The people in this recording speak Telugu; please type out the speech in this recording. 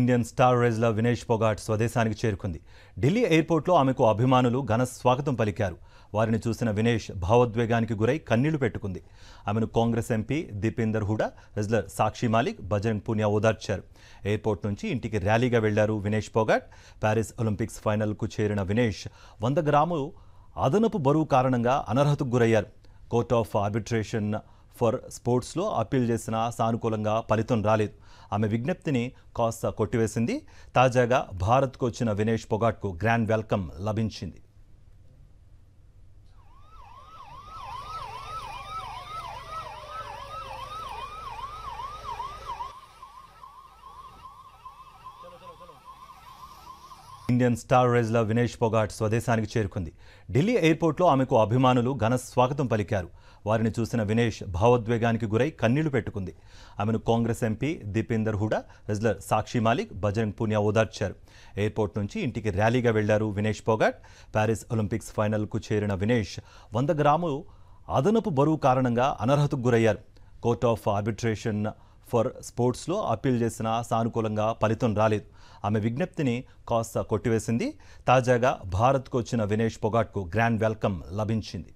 Indian star wrestler Vinesh Phogat స్వదేశానికి చేరుకుంది. ఢిల్లీ ఎయిర్పోర్ట్లో ఆమెకు అభిమానులు ఘన స్వాగతం పలికారు. వారిని చూసిన వినేష్ భావోద్వేగానికి గురై కన్నీళ్లు పెట్టుకుంది. ఆమెను కాంగ్రెస్ ఎంపీ దీపేందర్ హూడా, రెజ్లర్ సాక్షి మాలిక్, బజరంగ్ పూనియా ఓదార్చారు. ఎయిర్పోర్ట్ నుంచి ఇంటికి ర్యాలీగా వెళ్లారు వినేష్ ఫోగాట్. ప్యారిస్ ఒలింపిక్స్ ఫైనల్కు చేరిన వినేష్ 100 గ్రాములు అదనపు బరువు కారణంగా అనర్హతకు గురయ్యారు. కోర్ట్ ఆఫ్ ఆర్బిట్రేషన్ ఫర్ స్పోర్ట్స్లో అప్పీల్ చేసిన సానుకూలంగా ఫలితం రాలేదు. ఆమె విజ్ఞప్తిని కాస్త కొట్టివేసింది. తాజాగా భారత్కు వచ్చిన వినేష్ ఫోగాట్కు గ్రాండ్ వెల్కమ్ లభించింది. Indian star wrestler Vinesh Phogat స్వదేశానికి చేరుకుంది. ఢిల్లీ ఎయిర్పోర్ట్లో ఆమెకు అభిమానులు ఘన స్వాగతం పలికారు. వారిని చూసిన వినేష్ భావోద్వేగానికి గురై కన్నీళ్లు పెట్టుకుంది. ఆమెను కాంగ్రెస్ ఎంపీ దీపేందర్ హూడా, రెజ్లర్ సాక్షి మాలిక్, బజరంగ్ పూనియా ఓదార్చారు. ఎయిర్పోర్ట్ నుంచి ఇంటికి ర్యాలీగా వెళ్లారు వినేష్ ఫోగాట్. ప్యారిస్ ఒలింపిక్స్ ఫైనల్కు చేరిన వినేష్ 100 గ్రాములు అదనపు బరువు కారణంగా అనర్హతకు గురయ్యారు. కోర్ట్ ఆఫ్ ఆర్బిట్రేషన్ ఫర్ స్పోర్ట్స్లో అప్పీల్ చేసిన సానుకూలంగా ఫలితం రాలేదు. ఆమె విజ్ఞప్తిని కాస్త కొట్టివేసింది. తాజాగా భారత్కు వచ్చిన వినేష్ ఫోగాట్కు గ్రాండ్ వెల్కమ్ లభించింది.